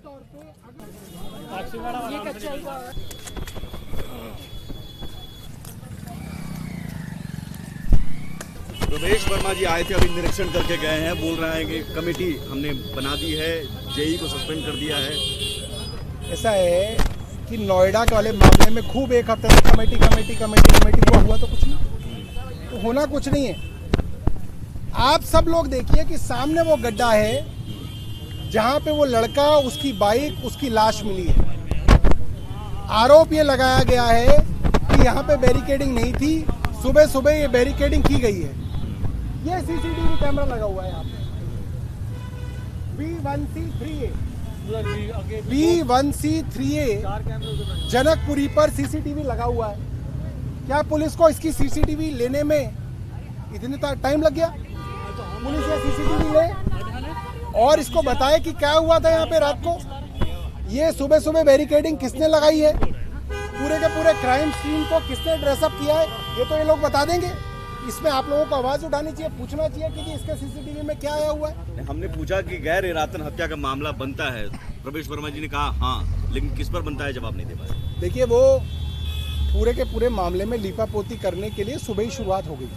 तौर पे ये कच्चाई का प्रवेश वर्मा जी आए थे, अभी निरीक्षण करके गए हैं। बोल रहे हैं कि कमेटी हमने बना दी है, जेई को सस्पेंड कर दिया है। ऐसा है कि नोएडा के वाले मामले में खूब एक हफ्ते से कमेटी हुआ तो कुछ नहीं, तो होना कुछ नहीं है। आप सब लोग देखिए कि सामने वो गड्ढा है जहां पे वो लड़का, उसकी बाइक, उसकी लाश मिली है। आरोप ये लगाया गया है कि यहाँ पे बैरिकेडिंग नहीं थी, सुबह सुबह ये बैरिकेडिंग की गई है। ये सीसीटीवी कैमरा लगा हुआ है यहाँ पे, B1C3A जनकपुरी पर सीसीटीवी लगा हुआ है। क्या पुलिस को इसकी सीसीटीवी लेने में इतने टाइम लग गया? पुलिस ये सीसीटीवी ले और इसको बताए कि क्या हुआ था यहाँ पे रात को। ये सुबह सुबह बैरिकेडिंग किसने लगाई है, पूरे के पूरे क्राइम सीन को किसने ड्रेसअप किया है, ये तो ये लोग बता देंगे। इसमें आप लोगों को आवाज उठानी चाहिए, पूछना चाहिए कि इसके सीसीटीवी में क्या आया हुआ है। हमने पूछा कि गैर इरादतन हत्या का मामला बनता है, प्रवेश वर्मा जी ने कहा हाँ, लेकिन किस पर बनता है जवाब नहीं दे पाए। देखिए, वो पूरे के पूरे मामले में लीपापोती करने के लिए सुबह ही शुरुआत हो गई।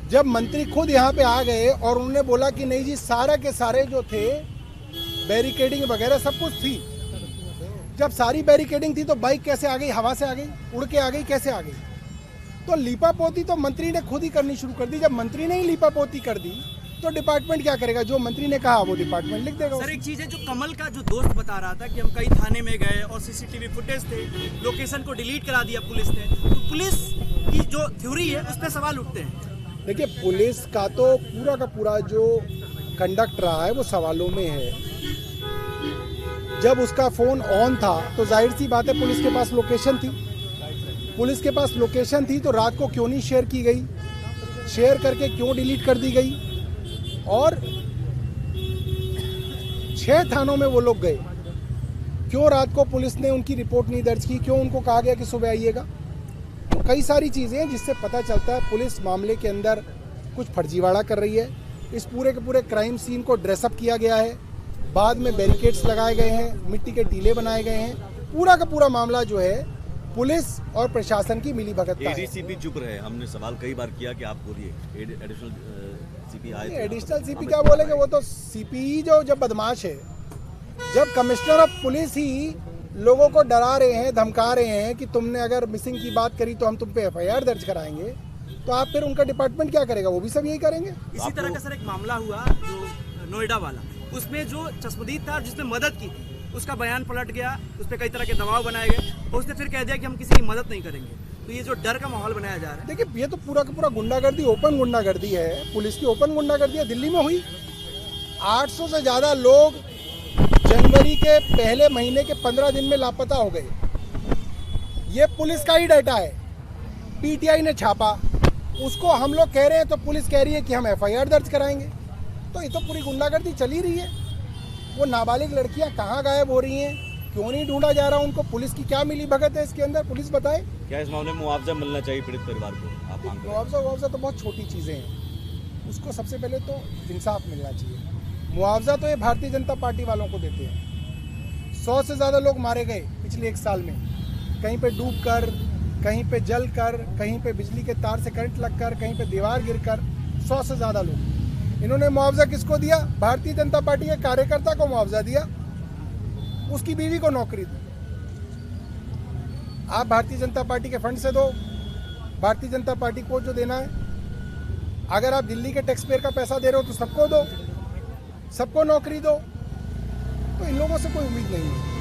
जब मंत्री खुद यहाँ पे आ गए और उन्होंने बोला कि नहीं जी, सारे के सारे जो थे बैरिकेडिंग वगैरह सब कुछ थी। जब सारी बैरिकेडिंग थी तो बाइक कैसे आ गई, हवा से आ गई, उड़ के आ गई, कैसे आ गई? तो लीपापोती तो मंत्री ने खुद ही करनी शुरू कर दी। जब मंत्री ने ही लीपापोती कर दी तो डिपार्टमेंट क्या करेगा? जो मंत्री ने कहा वो डिपार्टमेंट लिख देगा। सर, एक चीज है जो कमल का जो दोस्त बता रहा था कि हम कई थाने में गए और सीसीटीवी फुटेज थे, लोकेशन को डिलीट करा दिया पुलिस ने, तो पुलिस की जो थ्योरी है उस पर सवाल उठते हैं। देखिए, पुलिस का तो पूरा का पूरा जो कंडक्ट रहा है वो सवालों में है। जब उसका फोन ऑन था तो जाहिर सी बात है पुलिस के पास लोकेशन थी। पुलिस के पास लोकेशन थी तो रात को क्यों नहीं शेयर की गई, शेयर करके क्यों डिलीट कर दी गई? और 6 थानों में वो लोग गए, क्यों रात को पुलिस ने उनकी रिपोर्ट नहीं दर्ज की, क्यों उनको कहा गया कि सुबह आइएगा? कई सारी चीज़ें हैं जिससे पता चलता है पुलिस मामले के अंदर कुछ फर्जीवाड़ा कर रही है। इस पूरे के पूरे क्राइम सीन को ड्रेसअप किया गया है, बाद में बैरिकेड्स लगाए गए हैं, मिट्टी के टीले बनाए गए हैं। पूरा का पूरा मामला जो है पुलिस और प्रशासन की मिलीभगत का है। एडीसीपी चुप रहे। हमने सवाल कई बार किया कि आप बोलिए, एडिशनल सीपी आए थे। एडिशनल सीपी क्या बोलेंगे? वो तो सीपी जो जब बदमाश है, जब कमिश्नर ऑफ पुलिस ही लोगों को डरा रहे हैं, धमका रहे हैं कि तुमने अगर मिसिंग की बात करी तो हम तुम पे FIR दर्ज कराएंगे, तो आप फिर उनका डिपार्टमेंट क्या करेगा? वो भी सब यही करेंगे। इसी तरह का सर एक मामला हुआ जो नोएडा वाला, उसमें जो चश्मदीद था जिसने मदद की थी, उसका बयान पलट गया, उस पर कई तरह के दबाव बनाए गए और उसने फिर कह दिया कि हम किसी की मदद नहीं करेंगे। तो ये जो डर का माहौल बनाया जा रहा है, देखिए, ये तो पूरा का पूरा गुंडागर्दी, ओपन गुंडागर्दी है। पुलिस की ओपन गुंडागर्दी है। दिल्ली में हुई 800 से ज़्यादा लोग जनवरी के पहले महीने के 15 दिन में लापता हो गए। ये पुलिस का ही डाटा है, PTI ने छापा, उसको हम लोग कह रहे हैं तो पुलिस कह रही है कि हम FIR दर्ज कराएंगे। तो ये तो पूरी गुंडागर्दी चली रही है। वो नाबालिग लड़कियां कहाँ गायब हो रही हैं, क्यों नहीं ढूंढा जा रहा उनको? पुलिस की क्या मिली भगत है इसके अंदर? पुलिस बताए। क्या इस मामले में मुआवजा मिलना चाहिए पीड़ित परिवार को? आप मांग रहे हैं। मुआवजा तो बहुत छोटी चीज़ें हैं, उसको सबसे पहले तो इंसाफ मिलना चाहिए। मुआवजा तो ये भारतीय जनता पार्टी वालों को देते हैं। 100 से ज़्यादा लोग मारे गए पिछले 1 साल में, कहीं पे डूब कर, कहीं पे जल कर, कहीं पे बिजली के तार से करंट लगकर, कहीं पे दीवार गिरकर, 100 से ज़्यादा लोग। इन्होंने मुआवजा किसको दिया? भारतीय जनता पार्टी के कार्यकर्ता को मुआवजा दिया, उसकी बीवी को नौकरी दी। आप भारतीय जनता पार्टी के फंड से दो, भारतीय जनता पार्टी को जो देना है। अगर आप दिल्ली के टैक्स पेयर का पैसा दे रहे हो तो सबको दो, सबको नौकरी दो। तो इन लोगों से कोई उम्मीद नहीं है।